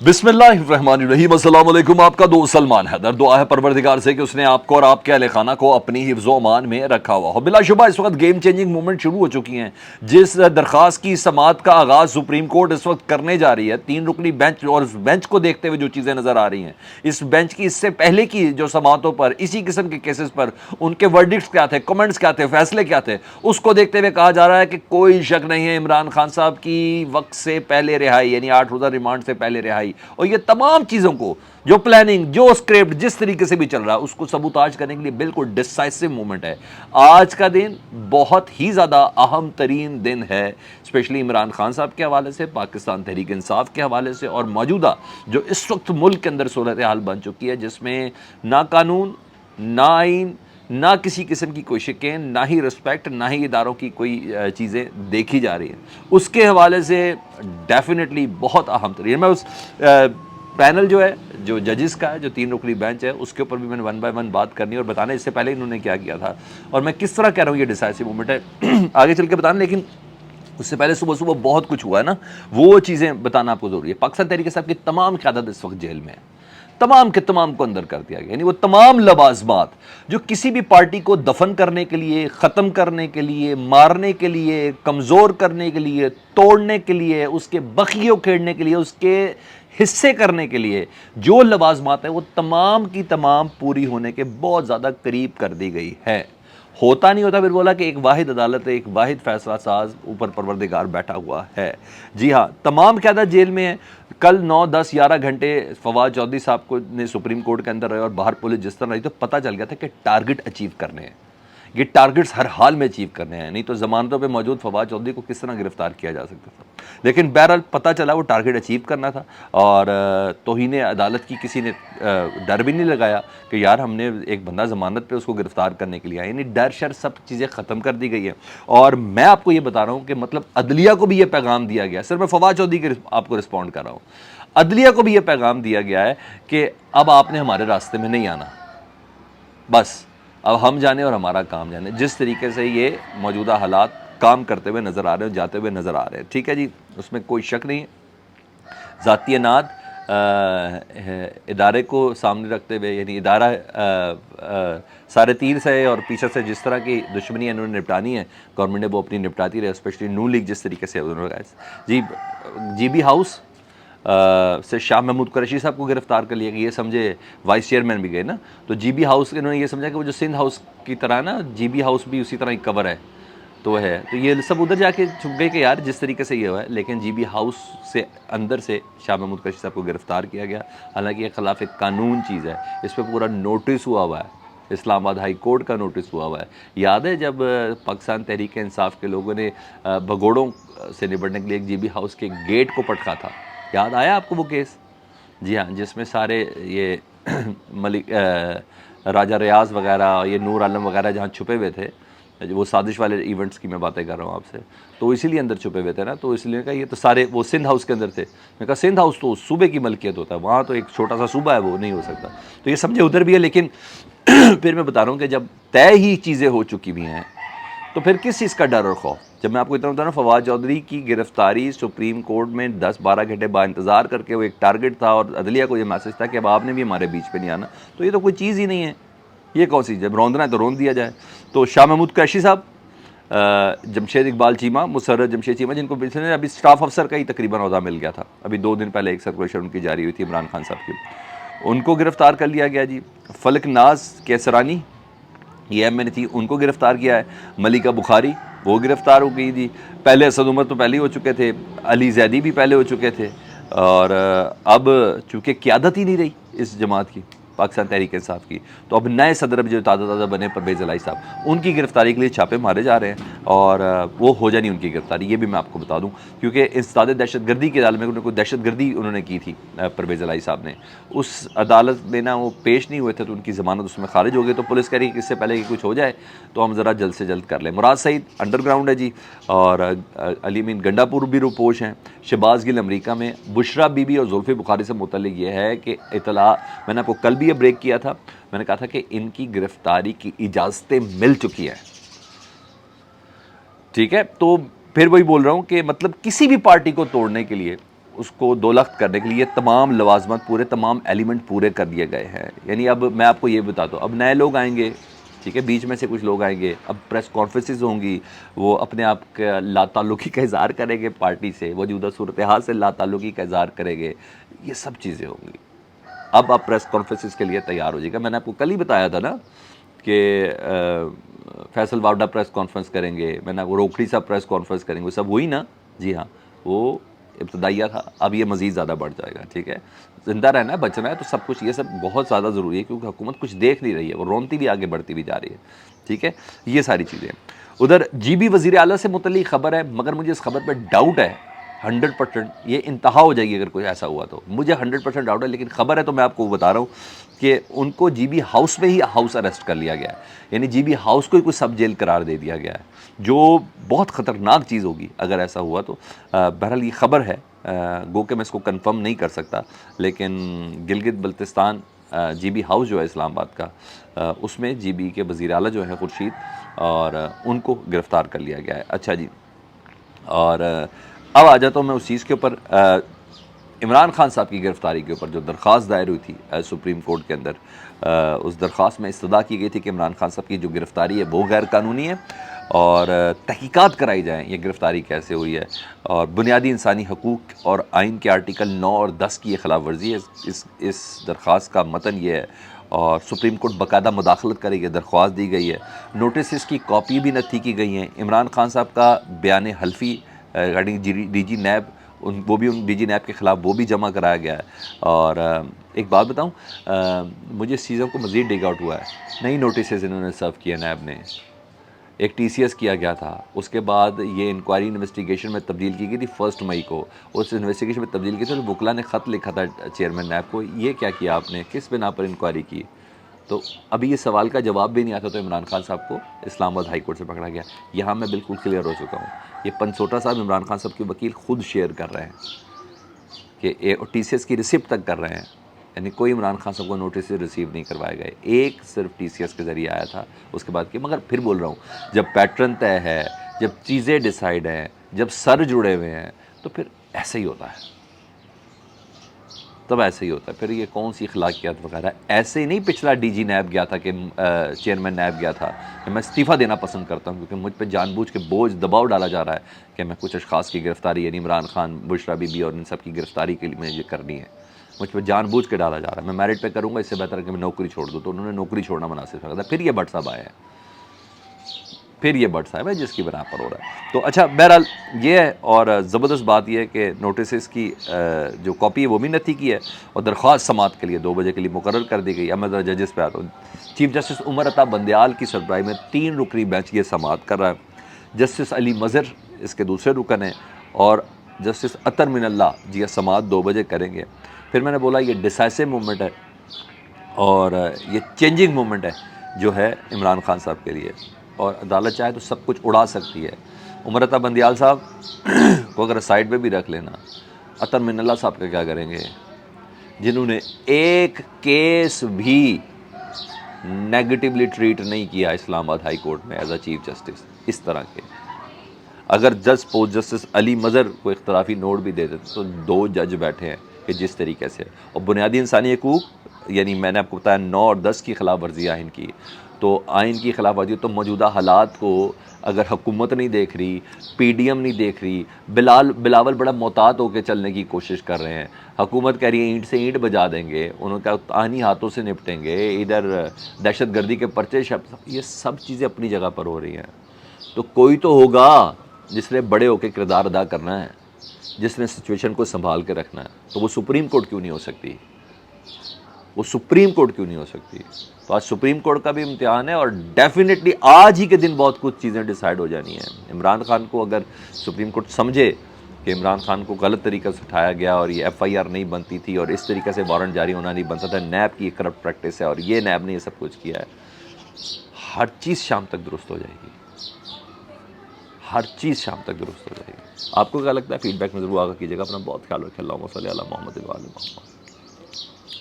بسم اللہ الرحمن الرحیم۔ السلام علیکم، آپ کا دوست سلمان حیدر۔ دعا ہے پروردگار سے کہ اس نے آپ کو اور آپ کے اہل خانہ کو اپنی حفظ و امان میں رکھا ہوا ہو۔ بلا شبہ اس وقت گیم چینجنگ موومنٹ شروع ہو چکی ہیں۔ جس درخواست کی سماعت کا آغاز سپریم کورٹ اس وقت کرنے جا رہی ہے، 3 رکنی بینچ، اور اس بینچ کو دیکھتے ہوئے جو چیزیں نظر آ رہی ہیں، اس بینچ کی اس سے پہلے کی جو سماعتوں پر اسی قسم کے کیسز پر ان کے ورڈکٹس کیا تھے، کمنٹس کیا تھے، فیصلے کیا تھے، اس کو دیکھتے ہوئے کہا جا رہا ہے کہ کوئی شک نہیں ہے عمران خان صاحب کی وقت سے پہلے رہائی، یعنی 8 روزہ ریمانڈ سے پہلے رہائی، اور یہ تمام چیزوں کو جو پلاننگ، جو اسکرپٹ جس طریقے سے بھی چل رہا ہے اس کو سبوتاج کرنے کے لیے بالکل ڈیسائسو مومنٹ ہے۔ آج کا دن بہت ہی زیادہ اہم ترین دن ہے، اسپیشلی عمران خان صاحب کے حوالے سے، پاکستان تحریک انصاف کے حوالے سے، اور موجودہ جو اس وقت ملک کے اندر صورتحال بن چکی ہے، جس میں نہ قانون، نہ آئین، نہ کسی قسم کی کوئی شکیں، نہ ہی رسپیکٹ، نہ ہی اداروں کی کوئی چیزیں دیکھی جا رہی ہیں، اس کے حوالے سے ڈیفینیٹلی بہت اہم ترین۔ میں اس پینل جو ہے، جو ججز کا ہے، جو 3 رکنی بینچ ہے، اس کے اوپر بھی میں نے 1 بائی 1 بات کرنی اور بتانا اس سے پہلے انہوں نے کیا کیا تھا اور میں کس طرح کہہ رہا ہوں یہ ڈیسائسو مومنٹ ہے، آگے چل کے بتانا۔ لیکن اس سے پہلے صبح صبح بہت کچھ ہوا ہے نا، وہ چیزیں بتانا آپ کو ضروری ہے۔ پاکستان تحریک صاحب کی تمام قیادت اس وقت جیل میں ہے، تمام کے تمام کو اندر کر دیا گیا، یعنی وہ تمام لوازمات جو کسی بھی پارٹی کو دفن کرنے کے لیے، ختم کرنے کے لیے، مارنے کے لیے، کمزور کرنے کے لیے، توڑنے کے لیے، اس کے بخیوں کھیڑنے کے لیے، اس کے حصے کرنے کے لیے جو لوازمات ہیں، وہ تمام کی تمام پوری ہونے کے بہت زیادہ قریب کر دی گئی ہے۔ ہوتا نہیں ہوتا، پھر بولا کہ ایک واحد عدالت ہے، ایک واحد فیصلہ ساز اوپر پروردگار بیٹھا ہوا ہے۔ جی ہاں، تمام قیادت جیل میں ہے۔ کل 9 10 11 گھنٹے فواد چودھری صاحب کو نے سپریم کورٹ کے اندر رہے اور باہر پولیس جس طرح رہی، تو پتہ چل گیا تھا کہ ٹارگٹ اچیو کرنے ہیں، یہ ٹارگٹس ہر حال میں اچیو کرنے ہیں، نہیں تو ضمانتوں پہ موجود فواد چودھری کو کس طرح گرفتار کیا جا سکتا تھا۔ لیکن بہرحال پتہ چلا وہ ٹارگٹ اچیو کرنا تھا، اور توہین عدالت کی کسی نے ڈر بھی نہیں لگایا کہ یار ہم نے ایک بندہ ضمانت پہ اس کو گرفتار کرنے کے لیے آیا، یعنی ڈر شر سب چیزیں ختم کر دی گئی ہیں۔ اور میں آپ کو یہ بتا رہا ہوں کہ مطلب عدلیہ کو بھی یہ پیغام دیا گیا، صرف میں فواد چودھری کے آپ کو رسپونڈ کر رہا ہوں، عدلیہ کو بھی یہ پیغام دیا گیا ہے کہ اب آپ نے ہمارے راستے میں نہیں آنا، بس اب ہم جانے اور ہمارا کام جانے۔ جس طریقے سے یہ موجودہ حالات کام کرتے ہوئے نظر آ رہے ہیں، جاتے ہوئے نظر آ رہے ہیں، ٹھیک ہے جی، اس میں کوئی شک نہیں ہے۔ ذاتی اناد ادارے کو سامنے رکھتے ہوئے، یعنی ادارہ سارے تیر سے اور پیچھے سے جس طرح کی دشمنی انہوں نے نپٹانی ہے، گورنمنٹ نے وہ اپنی نپٹاتی رہے، اسپیشلی نون لیگ جس طریقے سے انہوں نے جی بی ہاؤس سے شاہ محمود قریشی صاحب کو گرفتار کر لیا گیا، یہ سمجھے وائس چیئرمین بھی گئے نا، تو جی بی ہاؤس انہوں نے یہ سمجھا کہ وہ جو سندھ ہاؤس کی طرح نا، جی بی ہاؤس بھی اسی طرح ایک کور ہے، تو ہے، تو یہ سب ادھر جا کے چھپ گئے کہ یار جس طریقے سے یہ ہوا ہے۔ لیکن جی بی ہاؤس سے اندر سے شاہ محمود قریشی صاحب کو گرفتار کیا گیا، حالانکہ یہ خلاف قانون چیز ہے، اس پہ پورا نوٹس ہوا ہوا ہے، اسلام آباد ہائی کورٹ کا نوٹس ہوا ہوا ہے۔ یاد ہے جب پاکستان تحریک انصاف کے لوگوں نے بھگوڑوں سے نپٹنے کے لیے ایک جی بی ہاؤس کے گیٹ کو پٹکا تھا، یاد آیا آپ کو وہ کیس؟ جی ہاں، جس میں سارے یہ ملک راجہ ریاض وغیرہ، یہ نور عالم وغیرہ جہاں چھپے ہوئے تھے، وہ سازش والے ایونٹس کی میں باتیں کر رہا ہوں آپ سے، تو اسی لیے اندر چھپے ہوئے تھے نا، تو اس لیے کہا یہ تو سارے وہ سندھ ہاؤس کے اندر تھے، میں کہا سندھ ہاؤس تو صوبے کی ملکیت ہوتا ہے، وہاں تو ایک چھوٹا سا صوبہ ہے، وہ نہیں ہو سکتا، تو یہ سمجھے ادھر بھی ہے۔ لیکن پھر میں بتا رہا ہوں کہ جب طے ہی چیزیں ہو چکی بھی ہیں تو پھر کس چیز کا ڈر اور خوف؟ جب میں آپ کو اتنا بتا رہا ہوں، فواد چودھری کی گرفتاری سپریم کورٹ میں 10 12 گھنٹے با انتظار کر کے وہ ایک ٹارگٹ تھا، اور عدلیہ کو یہ میسج تھا کہ اب آپ نے بھی ہمارے بیچ پہ نہیں آنا، تو یہ تو کوئی چیز ہی نہیں ہے، یہ کون سی، جب روندنا ہے تو روند دیا جائے۔ تو شاہ محمود قریشی صاحب، جمشید اقبال چیمہ، مسرت جمشید چیمہ، جن کو ابھی اسٹاف افسر کا ہی تقریباً عہدہ مل گیا تھا، ابھی 2 دن پہلے ایک سرکولیشن ان کی جاری ہوئی تھی عمران خان صاحب کی، ان کو گرفتار کر لیا گیا جی۔ فلک ناز کیسرانی، یہ ایم این تھی، ان کو گرفتار کیا ہے۔ ملکہ بخاری وہ گرفتار ہو گئی تھی، پہلے اسد عمر تو پہلے ہی ہو چکے تھے، علی زیدی بھی پہلے ہو چکے تھے، اور اب چونکہ قیادت ہی نہیں رہی اس جماعت کی، پاکستان تحریک انصاف کی، تو اب نئے صدر جو تازہ بنے پرویز الہی صاحب، ان کی گرفتاری کے لیے چھاپے مارے جا رہے ہیں، اور وہ ہو جانی ان کی گرفتاری، یہ بھی میں آپ کو بتا دوں، کیونکہ انسداد دہشت گردی کی عدالت میں کوئی دہشت گردی انہوں نے کی تھی پرویز الہی صاحب نے، اس عدالت میں نا وہ پیش نہیں ہوئے تھے، تو ان کی ضمانت اس میں خارج ہو گئی، تو پولیس کہہ رہی ہے کہ اس سے پہلے کہ کچھ ہو جائے تو ہم ذرا جلد سے جلد کر لیں۔ مراد سعید انڈر گراؤنڈ ہے جی، اور علی امین گنڈا پور بھی روپوش ہیں، شہباز گل امریکہ میں، بشرا بی بی اور زلفی بخاری سے متعلق یہ ہے کہ اطلاع میں نے آپ کو کل بھی یہ بریک کیا تھا، میں نے کہا تھا کہ ان کی گرفتاری کی اجازتیں مل چکی ہیں، ٹھیک ہے، تو پھر وہی بول رہا ہوں کہ مطلب کسی بھی پارٹی کو توڑنے کے لیے اس کو دولخت کرنے کے لیے تمام لوازمات پورے، تمام ایلیمنٹ پورے کر دیے گئے ہیں. یعنی اب میں آپ کو یہ بتاتا ہوں، اب نئے لوگ آئیں گے، ٹھیک ہے، بیچ میں سے کچھ لوگ آئیں گے، اب پریس کانفرنسز ہوں گی، وہ اپنے آپ کا لا تعلقی کا اظہار کریں گے پارٹی سے، موجودہ صورتحال سے لا تعلقی کا اظہار کریں گے، یہ سب چیزیں ہوں گی. اب آپ پریس کانفرنسز کے لیے تیار ہو جائے گا. میں نے آپ کو کل ہی بتایا تھا نا کہ فیصل واوڈا پریس کانفرنس کریں گے، میں نے وہ روکھڑی صاحب پریس کانفرنس کریں گے، وہ سب ہوئی نا. جی ہاں، وہ ابتدائیہ تھا، اب یہ مزید زیادہ بڑھ جائے گا. ٹھیک ہے، زندہ رہنا ہے، بچنا ہے، تو سب کچھ یہ سب بہت زیادہ ضروری ہے، کیونکہ حکومت کچھ دیکھ نہیں رہی ہے، وہ رونتی بھی آگے بڑھتی بھی جا رہی ہے. ٹھیک ہے، یہ ساری چیزیں. ادھر جی بی وزیر اعلیٰ سے متعلق خبر ہے، مگر مجھے اس خبر پہ ڈاؤٹ ہے 100%. یہ انتہا ہو جائے گی اگر کوئی ایسا ہوا تو، مجھے 100% ڈاؤٹ ہے، لیکن خبر ہے تو میں آپ کو بتا رہا ہوں کہ ان کو جی بی ہاؤس میں ہی ہاؤس اریسٹ کر لیا گیا ہے. یعنی جی بی ہاؤس کو ہی کوئی سب جیل قرار دے دیا گیا ہے، جو بہت خطرناک چیز ہوگی اگر ایسا ہوا تو. بہرحال یہ خبر ہے، گو کہ میں اس کو کنفرم نہیں کر سکتا، لیکن Gilgit Baltistan G B house جو ہے اسلام آباد کا، اس میں جی بی کے وزیر اعلیٰ جو ہیں خورشید، اور ان کو گرفتار کر لیا گیا ہے. اچھا جی، اور اب آ جاتا ہوں میں اس چیز کے اوپر، عمران خان صاحب کی گرفتاری کے اوپر جو درخواست دائر ہوئی تھی سپریم کورٹ کے اندر. اس درخواست میں استدعا کی گئی تھی کہ عمران خان صاحب کی جو گرفتاری ہے وہ غیر قانونی ہے، اور تحقیقات کرائی جائیں یہ گرفتاری کیسے ہوئی ہے، اور بنیادی انسانی حقوق اور آئین کے آرٹیکل 9 اور 10 کی یہ خلاف ورزی ہے. اس درخواست کا متن یہ ہے، اور سپریم کورٹ باقاعدہ مداخلت کرے گی، درخواست دی گئی ہے. نوٹسز کی کاپی بھی نتھی کی گئی ہیں. عمران خان صاحب کا بیان حلفی ڈی جی نیب، وہ بھی ڈی جی نیب کے خلاف وہ بھی جمع کرایا گیا ہے. اور ایک بات بتاؤں، مجھے اس چیزوں کو مزید ڈگ آؤٹ ہوا ہے. نئی نوٹسز انہوں نے سرو کیا نیب نے، ایک ٹی سی ایس کیا گیا تھا، اس کے بعد یہ انکوائری انویسٹیگیشن میں تبدیل کی گئی تھی 1 مئی کو. اس انویسٹیگیشن میں تبدیل کی تھی، تو وکلا نے خط لکھا تھا چیئرمین نیب کو، یہ کیا کیا آپ نے، کس بنا پر انکوائری کی. تو ابھی یہ سوال کا جواب بھی نہیں آتا، تو عمران خان صاحب کو اسلام آباد ہائی کورٹ سے پکڑا گیا. یہاں میں بالکل کلیئر ہو چکا ہوں. یہ پنسوٹا صاحب عمران خان صاحب کے وکیل خود شیئر کر رہے ہیں کہ ٹی سی ایس کی ریسپٹ تک کر رہے ہیں. یعنی کوئی عمران خان صاحب کو نوٹس ریسیو نہیں کروائے گئے، ایک صرف ٹی سی ایس کے ذریعے آیا تھا، اس کے بعد کہ مگر پھر بول رہا ہوں، جب پیٹرن طے ہے، جب چیزیں ڈیسائیڈ ہیں، جب سر جڑے ہوئے ہیں، تو پھر ایسے ہی ہوتا ہے. تب ایسے ہی ہوتا ہے. پھر یہ کون سی اخلاقیات وغیرہ، ایسے ہی نہیں پچھلا ڈی جی نیب گیا تھا کہ چیئرمین نیب گیا تھا کہ میں استعفیٰ دینا پسند کرتا ہوں کیونکہ مجھ پہ جان بوجھ کے بوجھ دباؤ ڈالا جا رہا ہے کہ میں کچھ اشخاص کی گرفتاری، یعنی عمران خان، بشرا بی بی اور ان سب کی گرفتاری کے لیے مجھے یہ کرنی ہے، مجھ پہ جان بوجھ کے ڈالا جا رہا ہے، میں میرٹ پہ کروں گا، اس سے بہتر ہے کہ میں نوکری چھوڑ دوں. تو انہوں نے نوکری چھوڑنا مناسب سمجھا تھا. پھر یہ بٹ صاحب آئے ہیں، پھر یہ بٹ صاحب ہے جس کی بنا پر ہو رہا ہے. تو اچھا بہرحال یہ ہے، اور زبردست بات یہ ہے کہ نوٹسز کی جو کاپی ہے وہ بھی نتھی کی ہے، اور درخواست سماعت کے لیے 2 بجے کے لیے مقرر کر دی گئی. اب میں ذرا ججز پہ آتا ہوں. چیف جسٹس عمر عطا بندیال کی سربراہی میں 3 رکنی بینچ یہ سماعت کر رہا ہے. جسٹس علی مظہر اس کے دوسرے رکن ہیں، اور جسٹس اطہر من اللہ جی یہ سماعت 2 بجے کریں گے. پھر میں نے بولا یہ ڈیسائسو مومنٹ ہے، اور یہ چینجنگ مومنٹ ہے جو ہے عمران خان صاحب کے لیے، اور عدالت چاہے تو سب کچھ اڑا سکتی ہے. عمر عطا بندیال صاحب کو اگر سائڈ پہ بھی رکھ لینا، اطہر من اللہ صاحب کا کیا کریں گے، جنہوں نے ایک کیس بھی نیگیٹیولی ٹریٹ نہیں کیا اسلام آباد ہائی کورٹ میں ایز اے چیف جسٹس. اس طرح کے اگر جج پوسٹ جسٹس علی مظہر کو اختلافی نوٹ بھی دے دیتے تو 2 جج بیٹھے ہیں کہ جس طریقے سے، اور بنیادی انسانی حقوق، یعنی میں نے آپ کو بتایا 9 اور 10 کی خلاف ورزی آئین کی، تو آئین کی خلاف ورزی تو موجودہ حالات کو اگر حکومت نہیں دیکھ رہی، پی ڈی ایم نہیں دیکھ رہی، بلاول بڑا محتاط ہو کے چلنے کی کوشش کر رہے ہیں. حکومت کہہ رہی ہے اینٹ سے اینٹ بجا دیں گے، انہوں کا آئینی ہاتھوں سے نپٹیں گے، ادھر دہشت گردی کے پرچے یہ سب چیزیں اپنی جگہ پر ہو رہی ہیں. تو کوئی تو ہوگا جس نے بڑے ہو کے کردار ادا کرنا ہے، جس نے سچویشن کو سنبھال کے رکھنا ہے. تو وہ سپریم کورٹ کیوں نہیں ہو سکتی، وہ سپریم کورٹ کیوں نہیں ہو سکتی. تو آج سپریم کورٹ کا بھی امتحان ہے، اور ڈیفینیٹلی آج ہی کے دن بہت کچھ چیزیں ڈیسائیڈ ہو جانی ہیں. عمران خان کو اگر سپریم کورٹ سمجھے کہ عمران خان کو غلط طریقے سے اٹھایا گیا، اور یہ ایف آئی آر نہیں بنتی تھی، اور اس طریقے سے وارنٹ جاری ہونا نہیں بنتا تھا، نیب کی کرپٹ پریکٹس ہے، اور یہ نیب نے یہ سب کچھ کیا ہے، ہر چیز شام تک درست ہو جائے گی، ہر چیز شام تک درست ہو جائے گی. آپ کو کیا لگتا ہے؟ فیڈ بیک میں ضرور آگاہ کیجیے گا. اپنا بہت خیال رکھیں. اللہم صلی علی محمد و علی محمد.